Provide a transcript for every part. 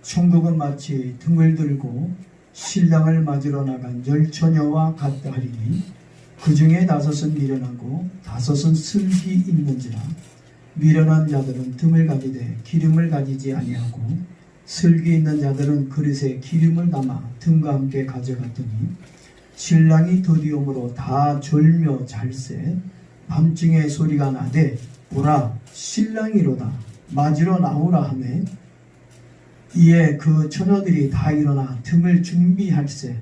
천국은 마치 등을 들고 신랑을 맞으러 나간 열처녀와 같다 하리니 그 중에 5은 미련하고 5은 슬기 있는지라. 미련한 자들은 등을 가지되 기름을 가지지 아니하고 슬기 있는 자들은 그릇에 기름을 담아 등과 함께 가져갔더니 신랑이 드디움으로 다 졸며 잘세. 밤중에 소리가 나되 보라 신랑이로다 맞으러 나오라 하매 이에 그 처녀들이 다 일어나 등을 준비할세.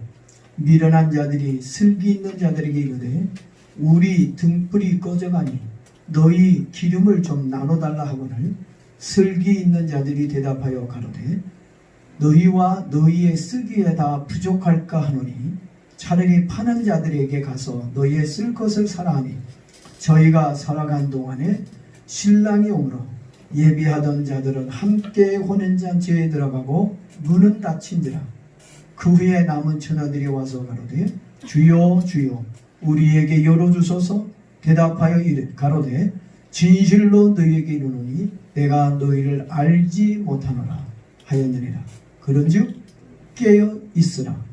미련한 자들이 슬기 있는 자들에게 이르되 우리 등불이 꺼져가니 너희 기름을 좀 나눠달라 하거늘 슬기 있는 자들이 대답하여 가로되 너희와 너희의 쓰기에 다 부족할까 하노니 차라리 파는 자들에게 가서 너희의 쓸 것을 사라 하니 저희가 살아간 동안에 신랑이 오므로 예비하던 자들은 함께 혼인잔치에 들어가고 문은 닫힌지라. 그 후에 남은 처녀들이 와서 가로되 주여 주여 우리에게 열어주소서. 대답하여 가로되 진실로 너희에게 이르노니 내가 너희를 알지 못하노라 하였느니라. 그런즉 깨어 있으라.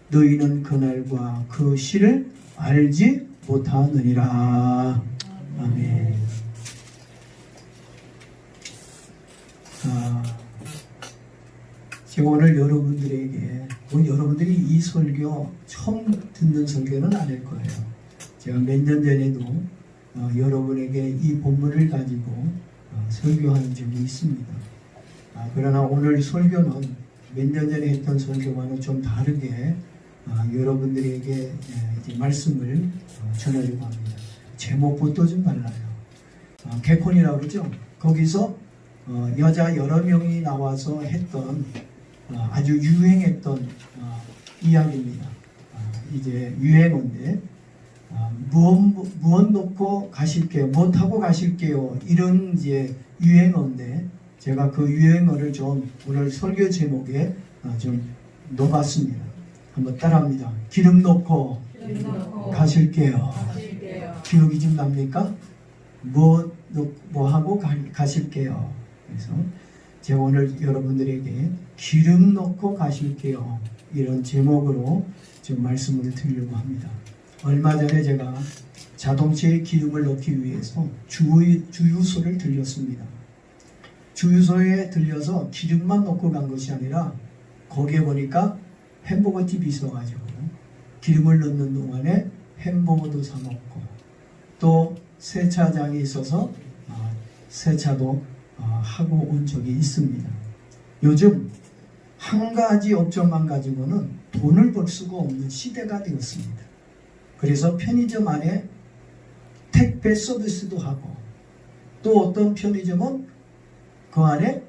너희는 그날과 그 시를 알지 못하느니라. 아멘. 제가 오늘 여러분들에게, 여러분들이 이 설교 처음 듣는 설교는 아닐 거예요. 제가 몇 년 전에도 여러분에게 이 본문을 가지고 설교한 적이 있습니다. 그러나 오늘 설교는 몇 년 전에 했던 설교와는 좀 다르게 여러분들에게 이제 말씀을 전하려고 합니다. 제목부터 좀 달라요. 개콘이라고 그러죠. 거기서 여자 여러 명이 나와서 했던 아주 유행했던 이야기입니다. 이제 유행어인데 무엇 놓고 가실게요, 무엇하고 가실게요, 이런 이제 유행어인데 제가 그 유행어를 좀 오늘 설교 제목에 좀 넣어봤습니다. 한번 따라합니다. 기름 놓고 가실게요. 기억이 좀 납니까? 뭐 하고 가실게요. 그래서 제가 오늘 여러분들에게 기름 넣고 가실게요, 이런 제목으로 좀 말씀을 드리려고 합니다. 얼마 전에 제가 자동차에 기름을 넣기 위해서 주유소를 들렸습니다. 주유소에 들려서 기름만 넣고 간 것이 아니라 거기에 보니까 햄버거 집이 있어가지고 기름을 넣는 동안에 햄버거도 사 먹고 또 세차장이 있어서 세차도 하고 온 적이 있습니다. 요즘 한 가지 업종만 가지고는 돈을 벌 수가 없는 시대가 되었습니다. 그래서 편의점 안에 택배 서비스도 하고 또 어떤 편의점은 그 안에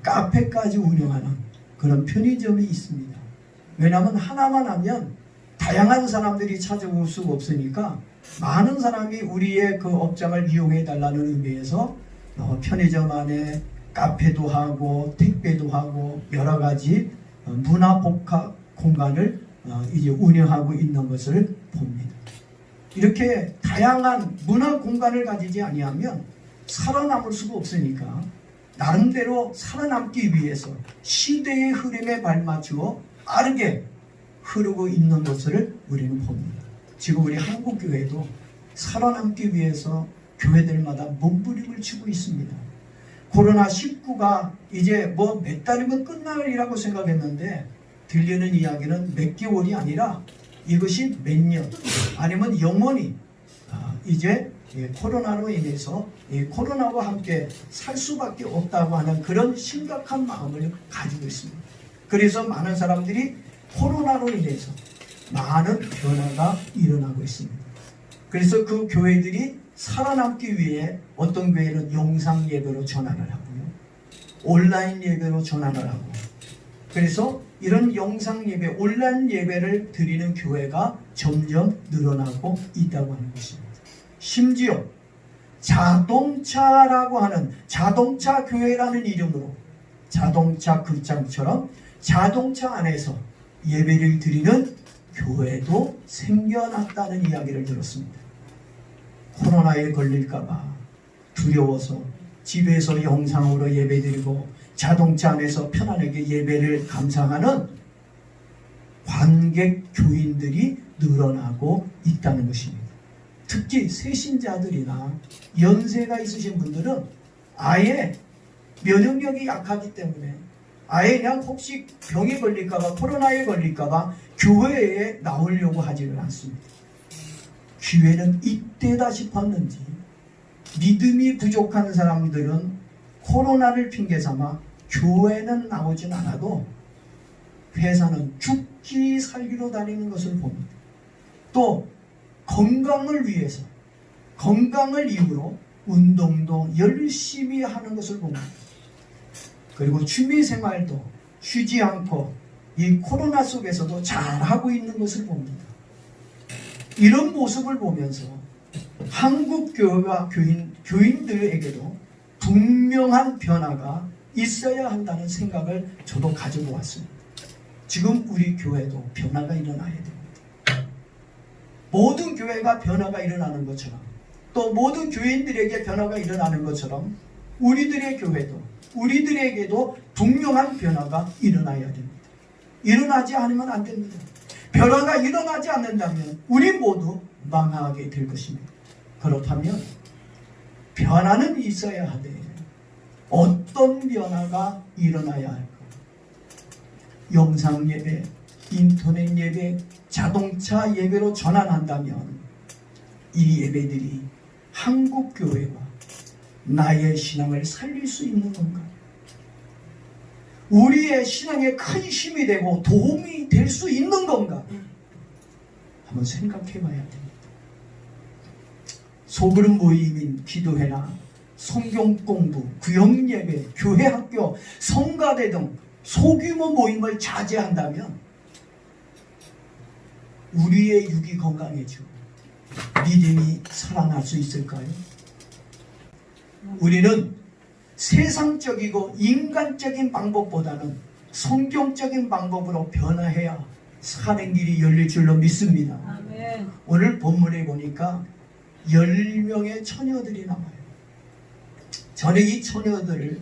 카페까지 운영하는 그런 편의점이 있습니다. 왜냐하면 하나만 하면 다양한 사람들이 찾아올 수가 없으니까 많은 사람이 우리의 그 업장을 이용해 달라는 의미에서 편의점 안에 카페도 하고 택배도 하고 여러 가지 문화복합 공간을 이제 운영하고 있는 것을 봅니다. 이렇게 다양한 문화 공간을 가지지 아니하면 살아남을 수가 없으니까 나름대로 살아남기 위해서 시대의 흐름에 발맞추어 빠르게 흐르고 있는 것을 우리는 봅니다. 지금 우리 한국교회도 살아남기 위해서 교회들마다 몸부림을 치고 있습니다. 코로나19가 이제 뭐 몇 달이면 끝날이라고 생각했는데 들리는 이야기는 몇 개월이 아니라 이것이 몇 년 아니면 영원히 이제 코로나로 인해서 코로나와 함께 살 수밖에 없다고 하는 그런 심각한 마음을 가지고 있습니다. 그래서 많은 사람들이 코로나로 인해서 많은 변화가 일어나고 있습니다. 그래서 그 교회들이 살아남기 위해 어떤 교회는 영상 예배로 전환을 하고요, 온라인 예배로 전환을 하고, 그래서 이런 영상 예배, 온라인 예배를 드리는 교회가 점점 늘어나고 있다고 하는 것입니다. 심지어 자동차라고 하는 자동차 교회라는 이름으로 자동차 극장처럼 자동차 안에서 예배를 드리는 교회도 생겨났다는 이야기를 들었습니다. 코로나에 걸릴까봐 두려워서 집에서 영상으로 예배드리고 자동차 안에서 편안하게 예배를 감상하는 관객 교인들이 늘어나고 있다는 것입니다. 특히 세신자들이나 연세가 있으신 분들은 아예 면역력이 약하기 때문에 아예 그냥 혹시 병에 걸릴까봐, 코로나에 걸릴까봐 교회에 나오려고 하지는 않습니다. 기회는 이때다 싶었는지 믿음이 부족한 사람들은 코로나를 핑계삼아 교회는 나오진 않아도 회사는 죽기 살기로 다니는 것을 봅니다. 또 건강을 위해서, 건강을 이유로 운동도 열심히 하는 것을 봅니다. 그리고 취미생활도 쉬지 않고 이 코로나 속에서도 잘하고 있는 것을 봅니다. 이런 모습을 보면서 한국 교회와 교인들에게도 분명한 변화가 있어야 한다는 생각을 저도 가지고 왔습니다. 지금 우리 교회도 변화가 일어나야 됩니다. 모든 교회가 변화가 일어나는 것처럼, 또 모든 교인들에게 변화가 일어나는 것처럼 우리들의 교회도, 우리들에게도 분명한 변화가 일어나야 됩니다. 일어나지 않으면 안 됩니다. 변화가 일어나지 않는다면 우리 모두 망하게 될 것입니다. 그렇다면 변화는 있어야 하되 어떤 변화가 일어나야 할까? 영상 예배, 인터넷 예배, 자동차 예배로 전환한다면 이 예배들이 한국 교회와 나의 신앙을 살릴 수 있는 건가? 우리의 신앙에 큰 힘이 되고 도움이 될 수 있는 건가? 한번 생각해 봐야 됩니다. 소그룹 모임인 기도회나 성경 공부, 구역 예배, 교회 학교, 성가대 등 소규모 모임을 자제한다면 우리의 육이 건강해지고 믿음이 살아날 수 있을까요? 우리는 세상적이고 인간적인 방법보다는 성경적인 방법으로 변화해야 사는 길이 열릴 줄로 믿습니다. 아멘. 오늘 본문에 보니까 10명의 처녀들이 나와요. 저는 이 처녀들을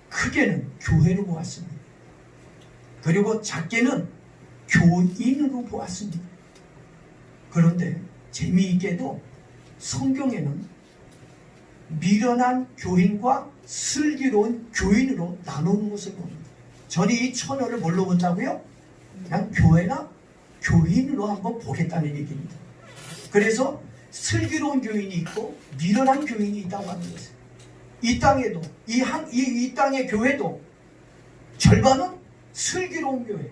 크게는 교회로 보았습니다. 그리고 작게는 교인으로 보았습니다. 그런데 재미있게도 성경에는 미련한 교인과 슬기로운 교인으로 나누는 것을 봅니다. 저는 이 처녀를 뭘로 본다고요? 그냥 교회나 교인으로 한번 보겠다는 얘기입니다. 그래서 슬기로운 교인이 있고 미련한 교인이 있다고 하는 것이에요. 이 땅에도 이 땅의 교회도 절반은 슬기로운 교회,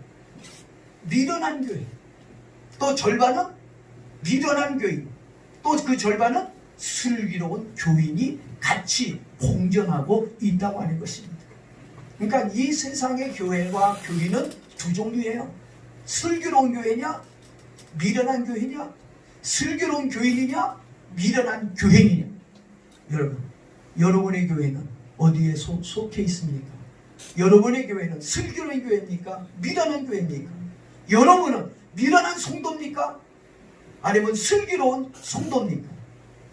미련한 교회, 또 절반은 미련한 교인, 또 그 절반은 슬기로운 교인이 같이 공존하고 있다고 하는 것입니다. 그러니까 이 세상의 교회와 교인은 두 종류예요. 슬기로운 교회냐, 미련한 교회냐, 슬기로운 교인이냐, 미련한 교회이냐. 여러분의 교회는 어디에 속해 있습니까? 여러분의 교회는 슬기로운 교회입니까? 미련한 교회입니까? 여러분은 미련한 성도입니까? 아니면 슬기로운 성도입니까?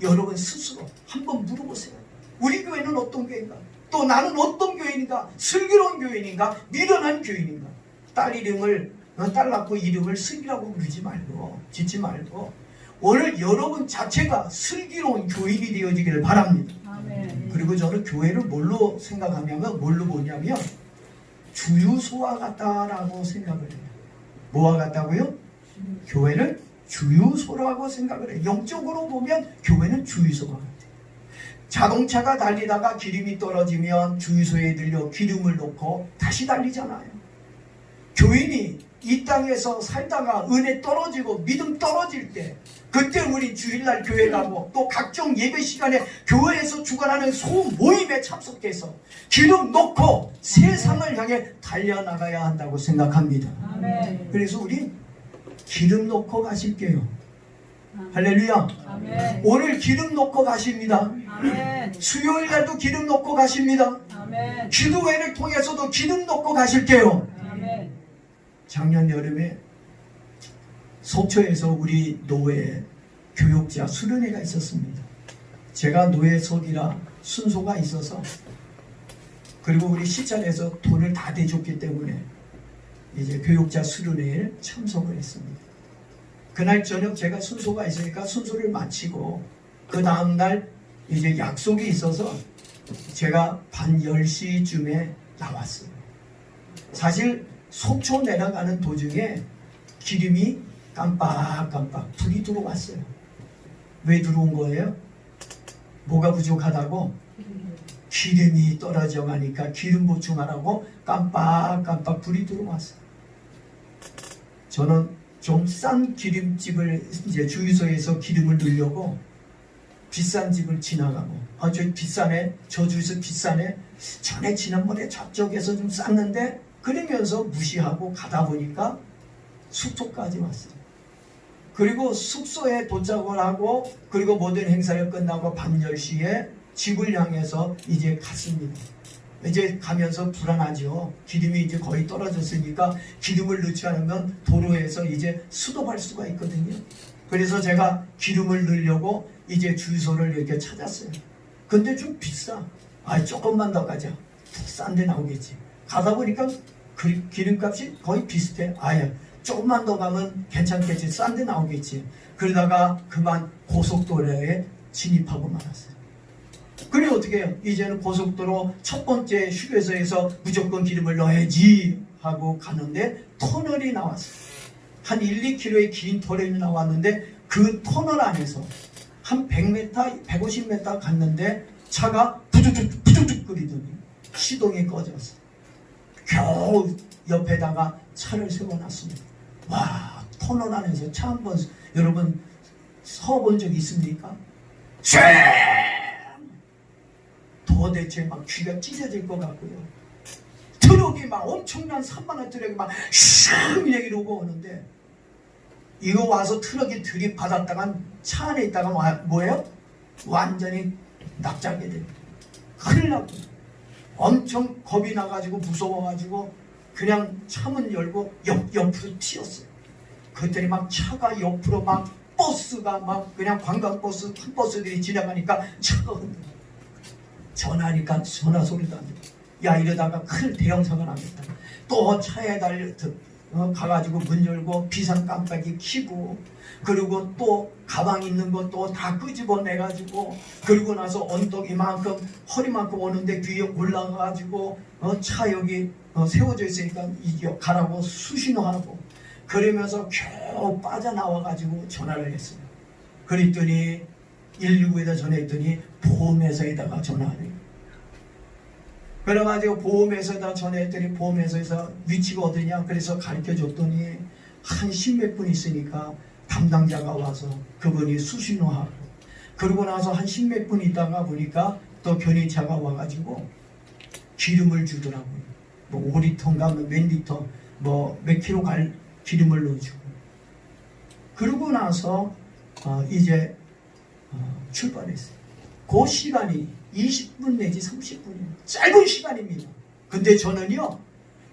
여러분 스스로 한번 물어보세요. 우리 교회는 어떤 교회인가? 또 나는 어떤 교회인가? 슬기로운 교회인가? 미련한 교회인가? 딸 낳고 이름을 슬기라고 부르지 말고, 짓지 말고, 오늘 여러분 자체가 슬기로운 교인이 되어지기를 바랍니다. 아멘. 그리고 저는 교회를 뭘로 생각하냐면, 뭘로 보냐면 주유소와 같다라고 생각을 해요. 뭐와 같다고요? 교회를 주유소라고 생각을 해요. 영적으로 보면 교회는 주유소가 같아요. 자동차가 달리다가 기름이 떨어지면 주유소에 들려 기름을 넣고 다시 달리잖아요. 교인이 이 땅에서 살다가 은혜 떨어지고 믿음 떨어질 때, 그때 우리 주일날 교회 가고 또 각종 예배 시간에 교회에서 주관하는 소모임에 참석해서 기름 넣고 세상을 향해 달려나가야 한다고 생각합니다. 아멘. 그래서 우리 기름 넣고 가실게요. 할렐루야. 아멘. 오늘 기름 넣고 가십니다. 아멘. 수요일날도 기름 넣고 가십니다. 아멘. 기도회를 통해서도 기름 넣고 가실게요. 아멘. 작년 여름에 속초에서 우리 노회 교육자 수련회가 있었습니다. 제가 노회석이라 순서가 있어서 그리고 우리 시찰에서 돈을 다 대줬기 때문에 이제 교육자 수련회에 참석을 했습니다. 그날 저녁 제가 순서가 있으니까 순서를 마치고 그 다음날 이제 약속이 있어서 제가 밤 10시쯤에 나왔어요. 사실 속초 내려가는 도중에 기름이 깜빡깜빡 불이 들어왔어요. 왜 들어온 거예요? 뭐가 부족하다고? 기름이 떨어져 가니까 기름 보충하라고 깜빡깜빡 불이 들어왔어요. 저는 좀 싼 기름집을 이제 주유소에서 기름을 넣으려고 비싼 집을 지나가고 저 비싸네, 저 주유소 비싸네, 전에 지난번에 저쪽에서 좀 쌌는데 그러면서 무시하고 가다 보니까 숙소까지 왔어요. 그리고 숙소에 도착을 하고 그리고 모든 행사를 끝나고 밤 10시에 집을 향해서 이제 갔습니다. 이제 가면서 불안하죠. 기름이 이제 거의 떨어졌으니까 기름을 넣지 않으면 도로에서 이제 수도할 수가 있거든요. 그래서 제가 기름을 넣으려고 이제 주유소를 이렇게 찾았어요. 근데 좀 비싸. 조금만 더 가자. 싼 데 나오겠지. 가다 보니까 기름값이 거의 비슷해. 조금만 더 가면 괜찮겠지. 싼 데 나오겠지. 그러다가 그만 고속도로에 진입하고 말았어요. 그래 어떻게 해요? 이제는 고속도로 첫 번째 휴게소에서 무조건 기름을 넣어야지 하고 가는데 터널이 나왔어요. 한 1, 2km의 긴 터널이 나왔는데 그 터널 안에서 한 100m, 150m 갔는데 차가 부두둑 끓이더니 시동이 꺼졌어요. 겨우 옆에다가 차를 세워놨습니다. 와, 터널 안에서 차 한번 여러분 서본 적 있습니까? 도대체 막 귀가 찢어질 것 같고요. 트럭이 막 엄청난 3만원 트럭이 막 슉 이러고 오는데 이거 와서 트럭이 들이받았다간 차 안에 있다가 뭐예요? 완전히 납작게 됩니다. 큰일 나고 엄청 겁이 나가지고 무서워가지고 그냥 차문 열고 옆으로 튀었어요. 그랬더니 막 차가 옆으로 막 버스가 막 그냥 관광버스 큰 버스들이 지나가니까 차가 흔들려. 전화하니까 전화 소리도 안 들려. 야, 이러다가 큰 대형사가 나겠다. 또 차에 가가지고 문 열고 비상 깜빡이 켜고 그리고 또 가방 있는 거 또 다 끄집어내가지고 그리고 나서 언덕 이만큼 허리만큼 오는데 뒤에 올라가가지고 차 여기 세워져 있으니까 이겨 가라고 수신호하고 그러면서 겨우 빠져나와가지고 전화를 했어요. 그랬더니 119에다 전화했더니 보험회사에다가 전화하래요. 그래가지고 보험회사에다 전화했더니 보험회사에서 위치가 어디냐 그래서 가르쳐줬더니 한 10몇 분 있으니까 담당자가 와서 그분이 수신호하고 그러고 나서 한 10몇 분 있다가 보니까 또 견인차가 와가지고 기름을 주더라고요. 뭐 5리터인가 몇 리터 뭐 몇 킬로 갈 기름을 넣어주고 그러고 나서 이제 출발했어요. 그 시간이 20분 내지 30분이에요. 짧은 시간입니다. 근데 저는요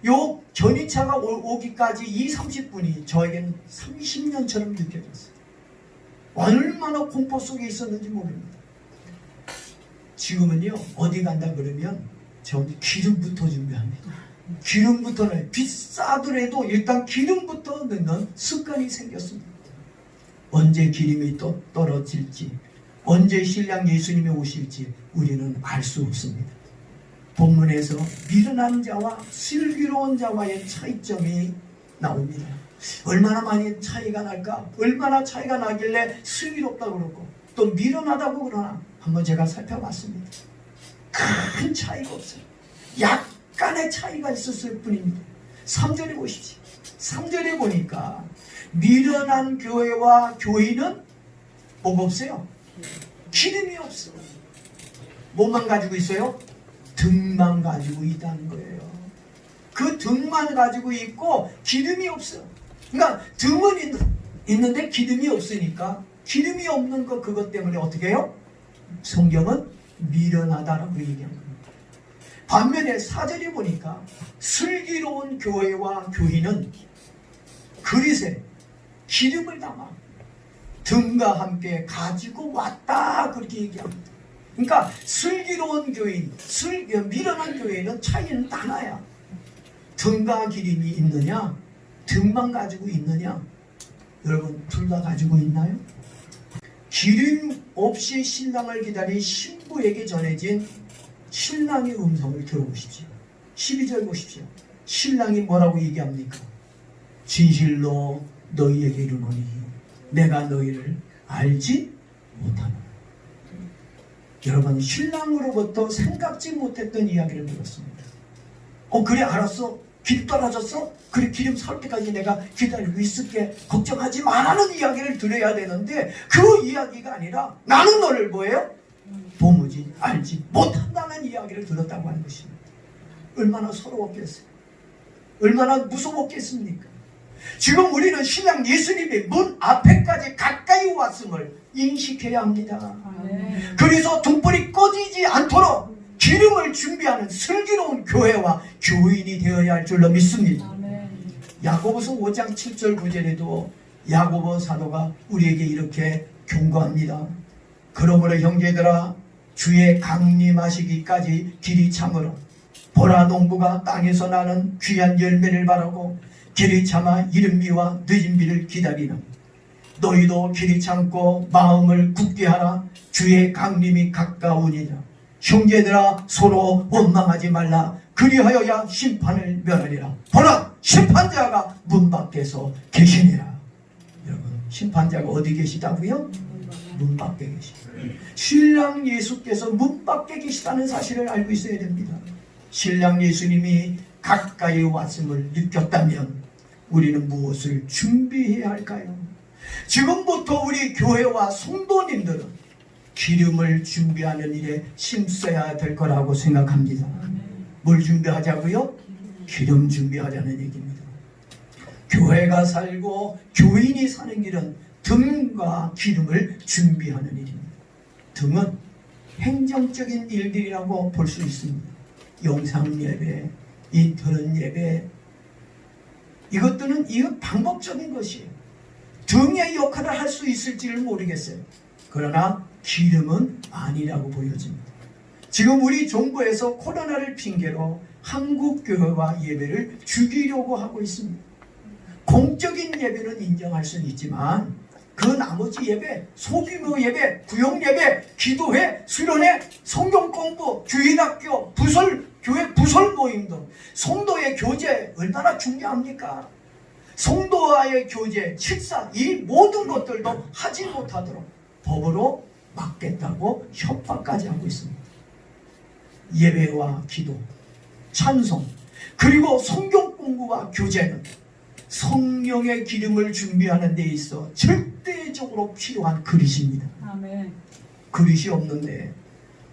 요 견인차가 오기까지 이 30분이 저에게는 30년처럼 느껴졌어요. 얼마나 공포 속에 있었는지 모릅니다. 지금은요 어디 간다 그러면 저 기름부터 준비합니다. 기름부터는 비싸더라도 일단 기름부터 넣는 습관이 생겼습니다. 언제 기름이 또 떨어질지 언제 신랑 예수님이 오실지 우리는 알 수 없습니다. 본문에서 미련한 자와 슬기로운 자와의 차이점이 나옵니다. 얼마나 많이 차이가 날까? 얼마나 차이가 나길래 슬기롭다고 그러고 또 미련하다고 그러나 한번 제가 살펴봤습니다. 큰 차이가 없어요. 약간의 차이가 있었을 뿐입니다. 3절에 보십시오. 3절에 보니까 미련한 교회와 교인은 뭐가 없어요? 기름이 없어. 뭐만 가지고 있어요? 등만 가지고 있다는 거예요. 그 등만 가지고 있고 기름이 없어. 그러니까 등은 있는데 기름이 없으니까 기름이 없는 거 그것 때문에 어떻게 해요? 성경은 미련하다라고 얘기한 겁니다. 반면에 4절에 보니까 슬기로운 교회와 교인은 그릇에 기름을 담아 등과 함께 가지고 왔다 그렇게 얘기합니다. 그러니까 슬기로운 교인, 미련한 교인은 차이는 하나야. 등과 기름이 있느냐, 등만 가지고 있느냐. 여러분 둘 다 가지고 있나요? 기름 없이 신랑을 기다린 신부에게 전해진 신랑의 음성을 들어보십시오. 12절 보십시오. 신랑이 뭐라고 얘기합니까? 진실로 너희에게 이르노니 내가 너희를 알지 못하노라. 여러분 신랑으로부터 생각지 못했던 이야기를 들었습니다. 그래 알았어? 길 떨어졌어? 그래 기름 살 때까지 내가 기다리고 있을게. 걱정하지 마라는 이야기를 들어야 되는데 그 이야기가 아니라 나는 너를 뭐예요? 도무지 알지 못한다는 이야기를 들었다고 하는 것입니다. 얼마나 서러웠겠어요? 얼마나 무서웠겠습니까? 지금 우리는 신랑 예수님의 문 앞에까지 가까이 왔음을 인식해야 합니다. 그래서 등불이 꺼지지 않도록 기름을 준비하는 슬기로운 교회와 교인이 되어야 할 줄로 믿습니다. 야고보서 5장 7절 9절에도 야고보 사도가 우리에게 이렇게 경고합니다. 그러므로 형제들아 주의 강림하시기까지 길이 참으라. 보라 농부가 땅에서 나는 귀한 열매를 바라고 길이 참아 이른 비와 늦은 비를 기다리나 너희도 길이 참고 마음을 굳게 하라. 주의 강림이 가까우니라. 형제들아 서로 원망하지 말라. 그리하여야 심판을 면하리라. 보라 심판자가 문 밖에서 계시니라. 여러분 심판자가 어디 계시다고요? 문 밖에 계시다. 신랑 예수께서 문 밖에 계시다는 사실을 알고 있어야 됩니다. 신랑 예수님이 가까이 왔음을 느꼈다면 우리는 무엇을 준비해야 할까요? 지금부터 우리 교회와 성도님들은 기름을 준비하는 일에 힘써야 될 거라고 생각합니다. 뭘 준비하자고요? 기름 준비하자는 얘기입니다. 교회가 살고 교인이 사는 길은 등과 기름을 준비하는 일입니다. 등은 행정적인 일들이라고 볼 수 있습니다. 영상예배, 인터넷 예배, 이것들은 방법적인 것이에요. 등의 역할을 할 수 있을지를 모르겠어요. 그러나 기름은 아니라고 보여집니다. 지금 우리 정부에서 코로나를 핑계로 한국 교회와 예배를 죽이려고 하고 있습니다. 공적인 예배는 인정할 수는 있지만 그 나머지 예배, 소규모 예배, 구역 예배, 기도회, 수련회, 성경 공부, 주일학교, 교회 부설 모임 등 성도의 교제 얼마나 중요합니까? 성도와의 교제, 식사 이 모든 것들도 하지 못하도록 법으로 막겠다고 협박까지 하고 있습니다. 예배와 기도, 찬송, 그리고 성경 공부와 교제는 성령의 기름을 준비하는 데 있어 절대적으로 필요한 그릇입니다. 아멘. 그릇이 없는데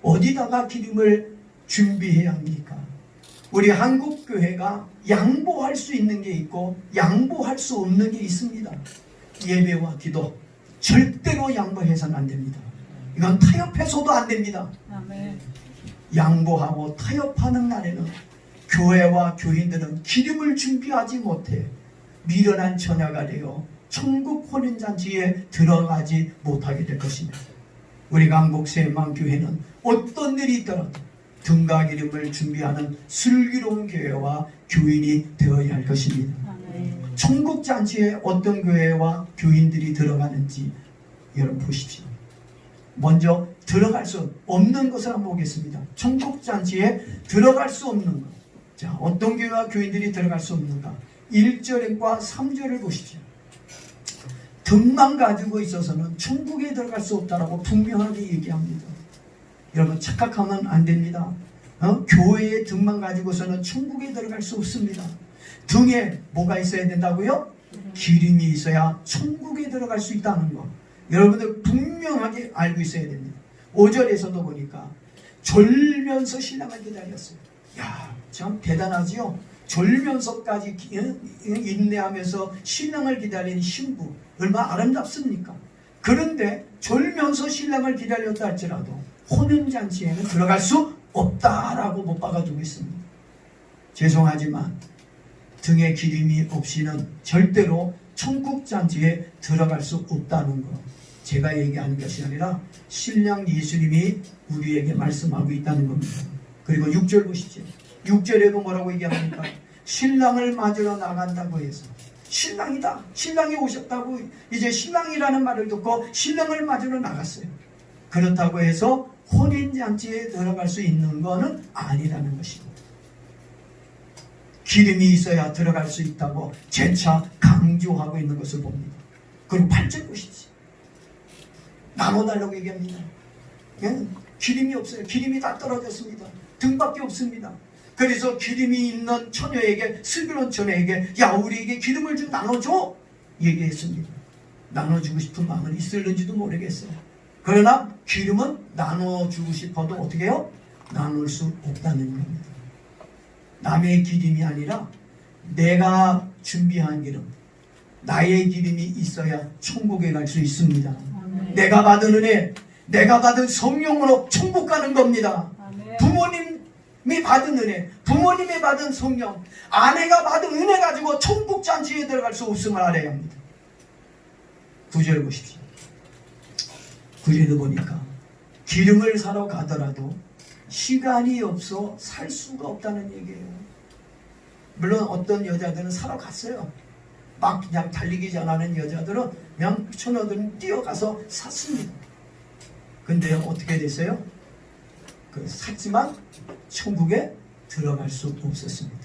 어디다가 기름을 준비해야 합니까? 우리 한국교회가 양보할 수 있는 게 있고 양보할 수 없는 게 있습니다. 예배와 기도 절대로 양보해서는 안 됩니다. 이건 타협해서도 안 됩니다. 아멘. 양보하고 타협하는 날에는 교회와 교인들은 기름을 준비하지 못해 미련한 처녀가 되어 천국 혼인잔치에 들어가지 못하게 될 것입니다. 우리 강북새만교회는 어떤 일이 있더라도 등과 기름을 준비하는 슬기로운 교회와 교인이 되어야 할 것입니다. 아멘. 천국 잔치에 어떤 교회와 교인들이 들어가는지 여러분 보십시오. 먼저 들어갈 수 없는 것을 한번 보겠습니다. 천국 잔치에 들어갈 수 없는 것. 자, 어떤 교회와 교인들이 들어갈 수 없는가? 1절과 3절을 보십시오. 등만 가지고 있어서는 천국에 들어갈 수 없다라고 분명하게 얘기합니다. 여러분 착각하면 안 됩니다. 교회의 등만 가지고서는 천국에 들어갈 수 없습니다. 등에 뭐가 있어야 된다고요? 기름이 있어야 천국에 들어갈 수 있다는 거. 여러분들 분명하게 알고 있어야 됩니다. 5절에서도 보니까 졸면서 신랑을 기다렸어요. 야, 참 대단하지요? 졸면서까지 인내하면서 신랑을 기다리는 신부 얼마나 아름답습니까? 그런데 졸면서 신랑을 기다렸다 할지라도 혼인잔치에는 들어갈 수 없다라고 못 박아두고 있습니다. 죄송하지만 등에 기름이 없이는 절대로 천국잔치에 들어갈 수 없다는 것 제가 얘기하는 것이 아니라 신랑 예수님이 우리에게 말씀하고 있다는 겁니다. 그리고 6절 보시죠. 6절에도 뭐라고 얘기합니까? 신랑을 맞으러 나간다고 해서 신랑이다, 신랑이 오셨다고 이제 신랑이라는 말을 듣고 신랑을 맞으러 나갔어요. 그렇다고 해서 혼인잔치에 들어갈 수 있는 것은 아니라는 것입니다. 기름이 있어야 들어갈 수 있다고 재차 강조하고 있는 것을 봅니다. 그리고 8절 보시죠. 나눠달라고 얘기합니다. 기름이 없어요. 기름이 다 떨어졌습니다. 등밖에 없습니다. 그래서 기름이 있는 처녀에게, 슬기로운 처녀에게 야, 우리에게 기름을 좀 나눠줘 얘기했습니다. 나눠주고 싶은 마음은 있을는지도 모르겠어요. 그러나 기름은 나눠주고 싶어도 어떻게 해요? 나눌 수 없다는 겁니다. 남의 기름이 아니라 내가 준비한 기름, 나의 기름이 있어야 천국에 갈 수 있습니다. 아멘. 내가 받은 은혜, 내가 받은 성령으로 천국 가는 겁니다. 아멘. 부모님이 받은 은혜, 부모님이 받은 성령, 아내가 받은 은혜 가지고 천국 잔치에 들어갈 수 없음을 알아야 합니다. 9절 보십시오. 9절도 보니까 기름을 사러 가더라도 시간이 없어 살 수가 없다는 얘기예요. 물론 어떤 여자들은 사러 갔어요. 막 그냥 달리기 잘하는 여자들은 그냥 처녀들은 뛰어가서 샀습니다. 근데 어떻게 됐어요? 샀지만 천국에 들어갈 수 없었습니다.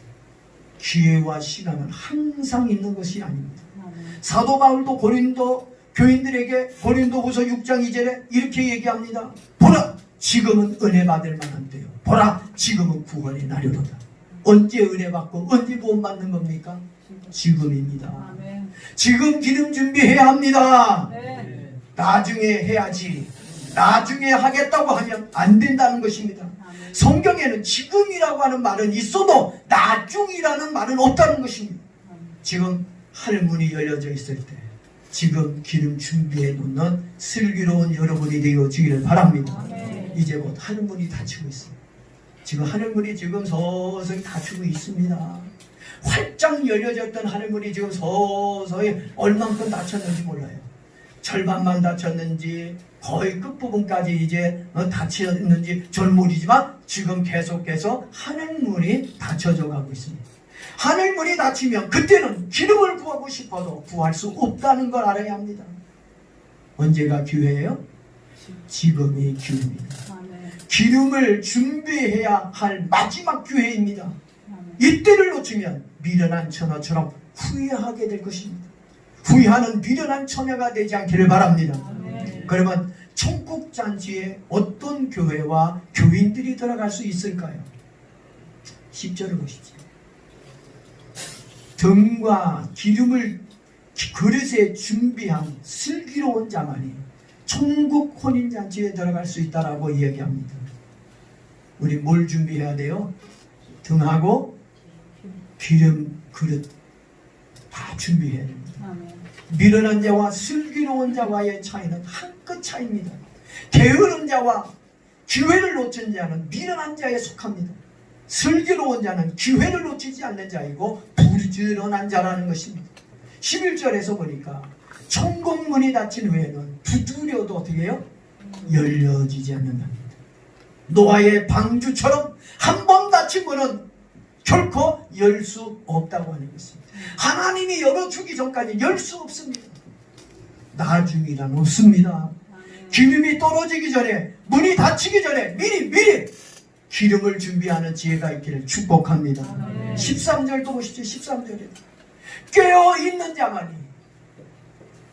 기회와 시간은 항상 있는 것이 아닙니다. 사도 바울도 고린도 교인들에게 고린도후서 6장 2절에 이렇게 얘기합니다. 보라, 지금은 은혜 받을 만한 때요. 보라, 지금은 구원의 날이로다. 언제 은혜 받고 언제 구원 받는 겁니까? 지금입니다. 아멘. 지금 기름 준비해야 합니다. 네. 나중에 해야지, 나중에 하겠다고 하면 안 된다는 것입니다. 아멘. 성경에는 지금이라고 하는 말은 있어도 나중이라는 말은 없다는 것입니다. 지금 하늘문이 열려져 있을 때 지금 기름 준비해 놓는 슬기로운 여러분이 되어주기를 바랍니다. 아멘. 이제 곧 하늘문이 닫히고 있습니다. 지금 하늘문이 지금 서서히 닫히고 있습니다. 활짝 열려졌던 하늘문이 지금 서서히 얼만큼 닫혔는지 몰라요. 절반만 닫혔는지 거의 끝부분까지 이제 닫혔는지 전 모르지만 지금 계속해서 하늘문이 닫혀져 가고 있습니다. 하늘문이 닫히면 그때는 기름을 구하고 싶어도 구할 수 없다는 걸 알아야 합니다. 언제가 기회예요? 지금이 기회입니다. 아멘. 기름을 준비해야 할 마지막 기회입니다. 아멘. 이때를 놓치면 미련한 처녀처럼 후회하게 될 것입니다. 후회하는 미련한 처녀가 되지 않기를 바랍니다. 아멘. 그러면 천국잔치에 어떤 교회와 교인들이 들어갈 수 있을까요? 10절을 보시죠. 등과 기름을 그릇에 준비한 슬기로운 자만이 천국 혼인잔치에 들어갈 수 있다라고 이야기합니다. 우리 뭘 준비해야 돼요? 등하고 기름 그릇 다 준비해야 됩니다. 아멘. 미련한 자와 슬기로운 자와의 차이는 한 끗 차이입니다. 게으른 자와 기회를 놓친 자는 미련한 자에 속합니다. 슬기로운 자는 기회를 놓치지 않는 자이고 부지런한 자라는 것입니다. 11절에서 보니까 천국문이 닫힌 후에는 두드려도 어떻게 해요? 열려지지 않는답니다. 노아의 방주처럼 한 번 닫힌 문은 결코 열 수 없다고 하는 것입니다. 하나님이 열어주기 전까지 열 수 없습니다. 나중이란 없습니다. 기름이 떨어지기 전에, 문이 닫히기 전에 미리 기름을 준비하는 지혜가 있기를 축복합니다. 아멘. 13절도 보시죠. 13절에 깨어있는 자만이,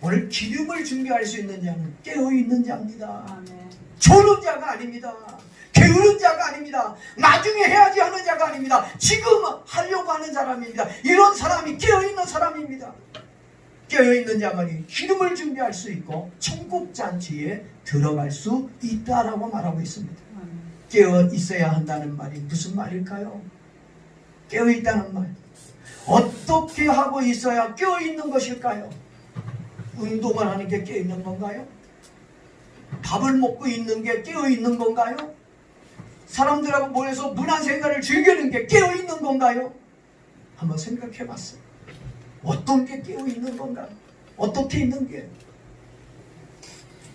오늘 기름을 준비할 수 있는 자는 깨어있는 자입니다. 아멘. 조는 자가 아닙니다. 게으른 자가 아닙니다. 나중에 해야지 하는 자가 아닙니다. 지금 하려고 하는 사람입니다. 이런 사람이 깨어있는 사람입니다. 깨어있는 자만이 기름을 준비할 수 있고 천국잔치에 들어갈 수 있다라고 말하고 있습니다. 깨어 있어야 한다는 말이 무슨 말일까요? 깨어 있다는 말, 어떻게 하고 있어야 깨어 있는 것일까요? 운동을 하는 게 깨어 있는 건가요? 밥을 먹고 있는 게 깨어 있는 건가요? 사람들하고 모여서 문화생활을 즐기는 게 깨어 있는 건가요? 한번 생각해 봤어요. 어떤 게 깨어 있는 건가? 어떻게 있는 게?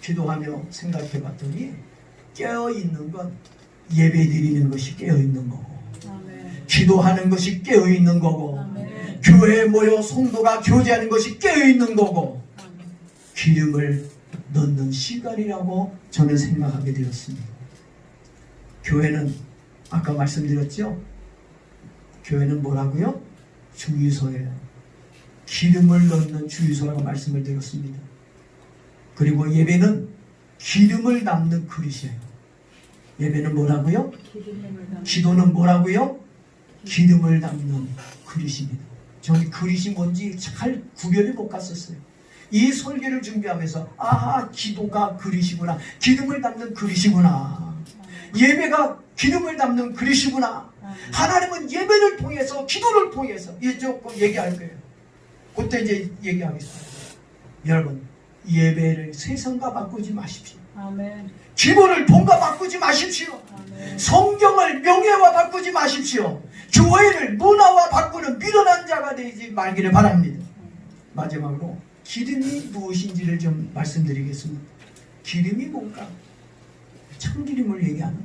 기도하며 생각해 봤더니 깨어있는 건 예배 드리는 것이 깨어있는 거고, 아멘. 기도하는 것이 깨어있는 거고, 아멘. 교회에 모여 성도가 교제하는 것이 깨어있는 거고, 아멘. 기름을 넣는 시간이라고 저는 생각하게 되었습니다. 교회는 아까 말씀드렸죠? 교회는 뭐라고요? 주유소예요. 기름을 넣는 주유소라고 말씀을 드렸습니다. 그리고 예배는 기름을 담는 그릇이에요. 예배는 뭐라고요? 기름을 담는 기도는 뭐라고요? 기름을 담는 그릇입니다. 저는 그릇이 뭔지 잘 구별을 못 갔었어요. 이 설교를 준비하면서 아하, 기도가 그릇이구나, 기름을 담는 그릇이구나, 예배가 기름을 담는 그릇이구나. 하나님은 예배를 통해서, 기도를 통해서, 이제 조금 얘기할 거예요. 그때 이제 얘기하겠습니다. 여러분, 예배를 세상과 바꾸지 마십시오. 아멘. 기본을 돈과 바꾸지 마십시오. 아멘. 성경을 명예와 바꾸지 마십시오. 교회를 문화와 바꾸는 미련한 자가 되지 말기를 바랍니다. 마지막으로 기름이 무엇인지를 좀 말씀드리겠습니다. 기름이 뭔가? 참기름을 얘기하는,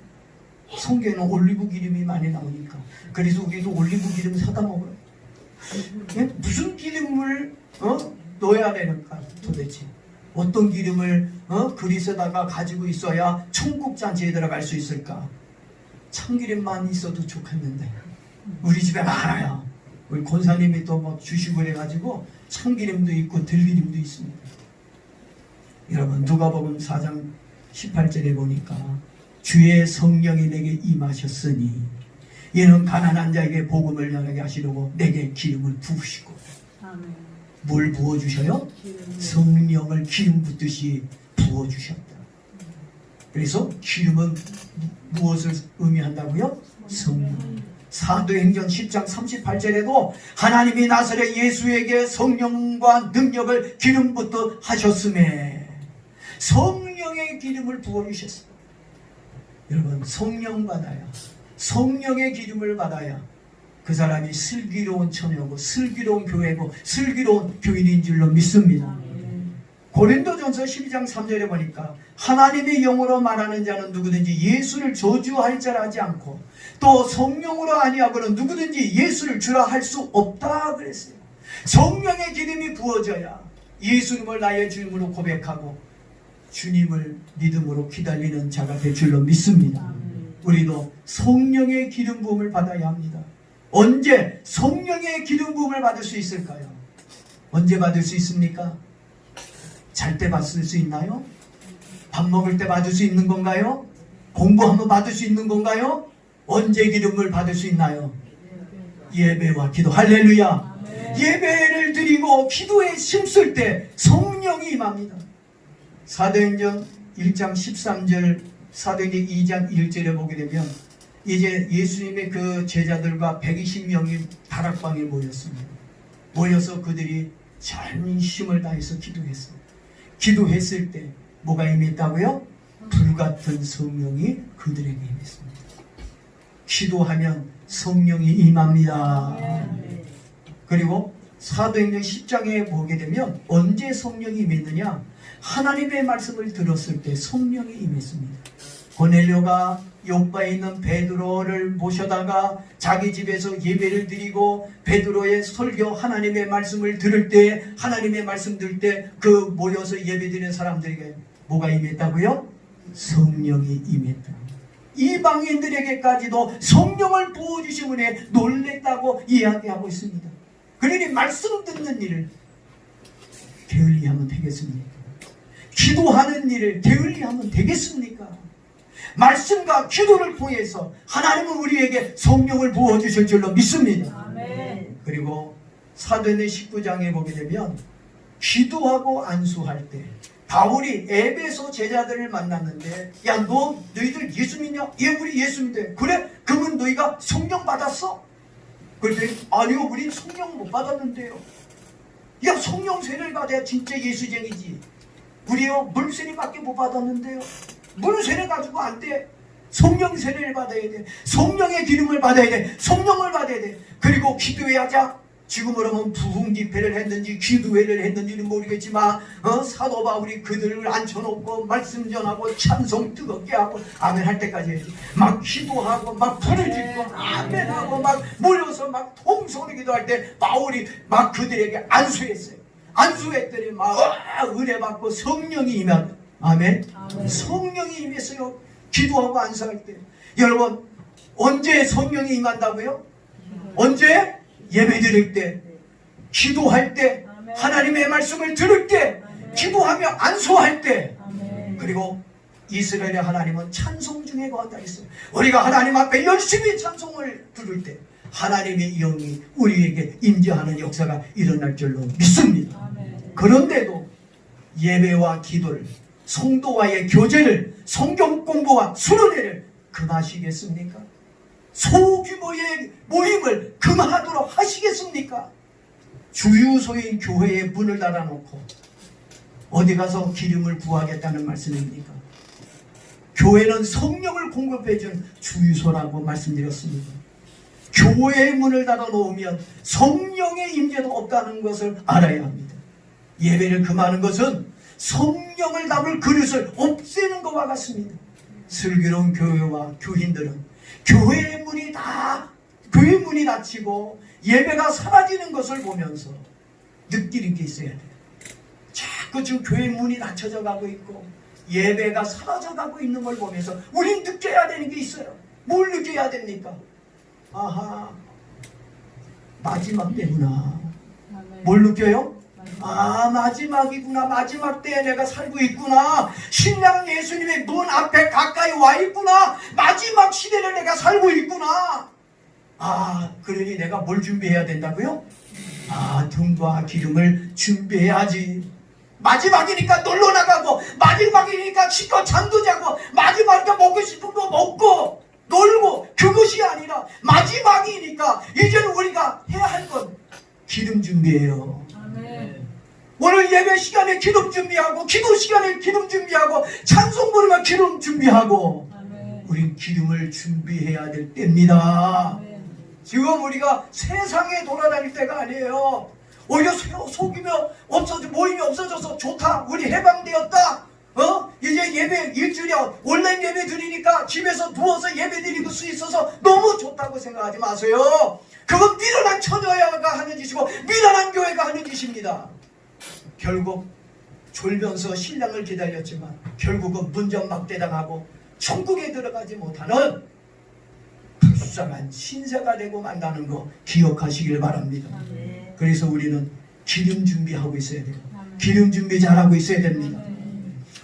성경에는 올리브 기름이 많이 나오니까 그래서 우리도 올리브 기름 사다 먹어요. 무슨 기름을 넣어야 되는가 도대체? 어떤 기름을 그릇에다가 가지고 있어야 천국 잔치에 들어갈 수 있을까? 참기름만 있어도 좋겠는데 우리 집에 많아요. 우리 권사님이 또 막 주시고 그래가지고 참기름도 있고 들기름도 있습니다. 여러분, 누가복음 4장 18절에 보니까 주의 성령이 내게 임하셨으니 이는 가난한 자에게 복음을 전하게 하시려고 내게 기름을 부으시고. 아멘. 뭘 부어주셔요? 기름. 성령을 기름 붓듯이 부어주셨다. 그래서 기름은 무엇을 의미한다고요? 성령. 사도행전 10장 38절에도 하나님이 나사렛 예수에게 성령과 능력을 기름 붓듯 하셨음에 성령의 기름을 부어주셨어요. 여러분, 성령 받아야, 성령의 기름을 받아야 그 사람이 슬기로운 처녀고 슬기로운 교회고 슬기로운 교인인 줄로 믿습니다. 고린도전서 12장 3절에 보니까 하나님의 영으로 말하는 자는 누구든지 예수를 저주할 자라 하지 않고 또 성령으로 아니하고는 누구든지 예수를 주라 할 수 없다 그랬어요. 성령의 기름이 부어져야 예수님을 나의 주님으로 고백하고 주님을 믿음으로 기다리는 자가 될 줄로 믿습니다. 우리도 성령의 기름 부음을 받아야 합니다. 언제 성령의 기름 부음을 받을 수 있을까요? 언제 받을 수 있습니까? 잘 때 받을 수 있나요? 밥 먹을 때 받을 수 있는 건가요? 공부하면 받을 수 있는 건가요? 언제 기름을 받을 수 있나요? 예배와 기도. 할렐루야. 예배를 드리고 기도에 힘쓸 때 성령이 임합니다. 사도행전 1장 13절, 사도행전 2장 1절에 보게 되면 이제 예수님의 그 제자들과 120명이 다락방에 모였습니다. 모여서 그들이 전심을 다해서 기도했어요. 기도했을 때 뭐가 임했다고요? 불같은 성령이 그들에게 임했습니다. 기도하면 성령이 임합니다. 그리고 사도행전 10장에 보게 되면 언제 성령이 임했느냐? 하나님의 말씀을 들었을 때 성령이 임했습니다. 고넬료가 요바에 있는 베드로를 모셔다가 자기 집에서 예배를 드리고 베드로의 설교, 하나님의 말씀을 들을 때, 하나님의 말씀 들을 때 그 모여서 예배 드리는 사람들에게 뭐가 임했다고요? 성령이 임했다. 이방인들에게까지도 성령을 부어주심으로 놀랬다고 이야기하고 있습니다. 그러니 말씀 듣는 일을 게을리하면 되겠습니까? 기도하는 일을 게을리하면 되겠습니까? 말씀과 기도를 통해서 하나님은 우리에게 성령을 부어주실 줄로 믿습니다. 아멘. 그리고 사도행전 19장에 보게 되면 기도하고 안수할 때 바울이 에베소 제자들을 만났는데, 야, 너희들 예수 믿냐? 예, 우리 예수 믿대. 그래? 그러면 너희가 성령 받았어? 그랬더니 아니요, 우린 성령 못 받았는데요. 야, 성령 세례를 받아야 진짜 예수쟁이지. 우리요, 물 세례밖에 못 받았는데요. 물 세례 가지고 안 돼. 성령 세례를 받아야 돼. 성령의 기름을 받아야 돼. 성령을 받아야 돼. 그리고 기도해야자 지금 그러면 부흥 집회를 했는지 기도회를 했는지는 모르겠지만 사도 바울이 그들을 앉혀놓고 말씀 전하고 찬송 뜨겁게 하고 아멘 할 때까지 해야지. 막 기도하고 막 부르짖고 아멘하고 막 모여서 막 통성으로 기도할 때 바울이 막 그들에게 안수했어요. 안수했더니 막 은혜 받고 성령이 임한 아멘. 성령이 임했어요. 기도하고 안수할 때. 여러분 언제 성령이 임한다고요? 언제? 예배 드릴 때, 기도할 때, 하나님의 말씀을 들을 때, 기도하며 안수할 때. 그리고 이스라엘의 하나님은 찬송 중에 거한다 했어요. 우리가 하나님 앞에 열심히 찬송을 부를 때 하나님의 영이 우리에게 임재하는 역사가 일어날 줄로 믿습니다. 그런데도 예배와 기도를, 성도와의 교제를, 성경 공부와 수련회를 금하시겠습니까? 소규모의 모임을 금하도록 하시겠습니까? 주유소인 교회에 문을 닫아놓고 어디 가서 기름을 부하겠다는 말씀입니까? 교회는 성령을 공급해준 주유소라고 말씀드렸습니다. 교회의 문을 닫아놓으면 성령의 임재도 없다는 것을 알아야 합니다. 예배를 금하는 것은 성령을 담을 그릇을 없애는 것과 같습니다. 슬기로운 교회와 교인들은 교회의 문이 닫히고 예배가 사라지는 것을 보면서 느끼는 게 있어야 돼요. 자꾸 지금 교회 문이 닫혀져 가고 있고 예배가 사라져 가고 있는 걸 보면서 우린 느껴야 되는 게 있어요. 뭘 느껴야 됩니까? 아하, 마지막 때구나. 뭘 느껴요? 아, 마지막이구나. 마지막 때에 내가 살고 있구나. 신랑 예수님의 문 앞에 가까이 와 있구나. 마지막 시대를 내가 살고 있구나. 아, 그러니 내가 뭘 준비해야 된다고요? 아, 등과 기름을 준비해야지. 마지막이니까 놀러 나가고, 마지막이니까 치과 잠도 자고, 마지막이니까 먹고 싶은 거 먹고 놀고, 그것이 아니라 마지막이니까 이제는 우리가 해야 할 건 기름 준비해요. 오늘 예배 시간에 기름 준비하고, 기도 시간에 기름 준비하고, 찬송 부르면 기름 준비하고, 우린 기름을 준비해야 될 때입니다. 지금 우리가 세상에 돌아다닐 때가 아니에요. 오히려 속이며 모임이 없어져서 좋다. 우리 해방되었다. 이제 예배 일주일에 온라인 예배 드리니까 집에서 누워서 예배 드릴 수 있어서 너무 좋다고 생각하지 마세요. 그건 미련한 처녀가 하는 짓이고 미련한 교회가 하는 짓입니다. 결국 졸면서 신랑을 기다렸지만 결국은 문전막대당하고 천국에 들어가지 못하는 불쌍한 신세가 되고 만나는 거 기억하시길 바랍니다. 그래서 우리는 기름 준비하고 있어야 돼요. 기름 준비 잘하고 있어야 됩니다.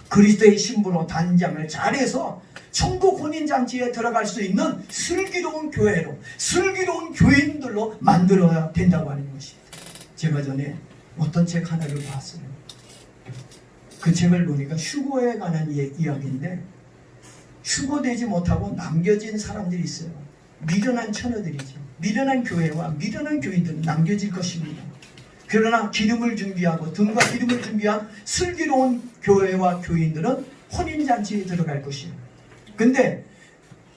그리스도의 신부로 단장을 잘해서 천국 혼인잔치에 들어갈 수 있는 슬기로운 교회로, 슬기로운 교인들로 만들어야 된다고 하는 것입니다. 제가 전에 어떤 책 하나를 봤어요. 그 책을 보니까 휴거에 관한 이야기인데, 휴거되지 못하고 남겨진 사람들이 있어요. 미련한 처녀들이죠. 미련한 교회와 미련한 교인들은 남겨질 것입니다. 그러나 기름을 준비하고 등과 기름을 준비한 슬기로운 교회와 교인들은 혼인잔치에 들어갈 것이에요. 근데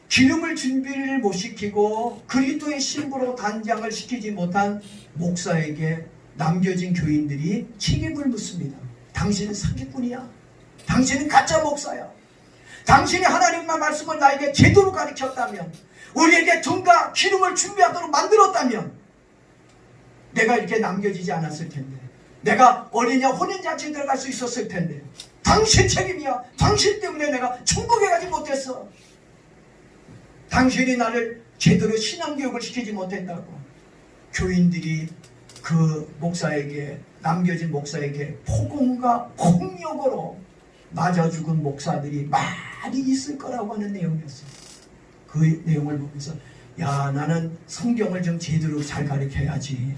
기름을 준비를 못 시키고 그리스도의 신부로 단장을 시키지 못한 목사에게 남겨진 교인들이 책임을 묻습니다. 당신은 사기꾼이야. 당신은 가짜 목사야. 당신이 하나님의 말씀을 나에게 제대로 가르쳤다면, 우리에게 등과 기름을 준비하도록 만들었다면 내가 이렇게 남겨지지 않았을 텐데, 내가 어린이 혼인잔치에 들어갈 수 있었을 텐데, 당신 책임이야. 당신 때문에 내가 천국에 가지 못했어. 당신이 나를 제대로 신앙교육을 시키지 못했다고 교인들이 그 목사에게, 남겨진 목사에게 폭언과 폭력으로 맞아 죽은 목사들이 많이 있을 거라고 하는 내용이었어요. 그 내용을 보면서 야, 나는 성경을 좀 제대로 잘 가르쳐야지.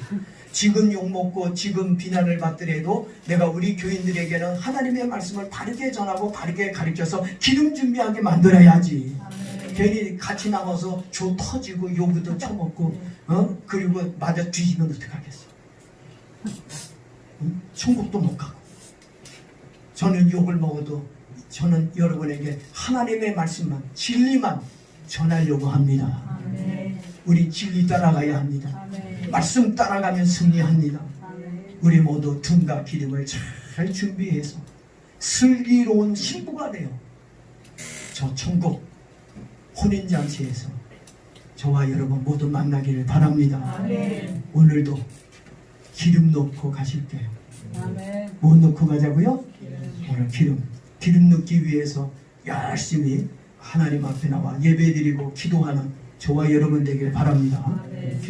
지금 욕먹고 지금 비난을 받더라도 내가 우리 교인들에게는 하나님의 말씀을 바르게 전하고 바르게 가르쳐서 기름 준비하게 만들어야지. 괜히 같이 나가서 조 터지고 욕도 쳐먹고 그리고 맞아 뒤지면 어떡하겠어. 천국도 못 가고. 저는 욕을 먹어도 저는 여러분에게 하나님의 말씀만, 진리만 전하려고 합니다. 우리 진리 따라가야 합니다. 말씀 따라가면 승리합니다. 아멘. 우리 모두 등과 기름을 잘 준비해서 슬기로운 신부가 되어 저 천국 혼인잔치에서 저와 여러분 모두 만나기를 바랍니다. 아멘. 오늘도 기름 넣고 가실게요. 아멘. 뭐 넣고 가자고요? 기름. 오늘 기름 넣기 위해서 열심히 하나님 앞에 나와 예배드리고 기도하는 저와 여러분 되길 바랍니다. 아멘.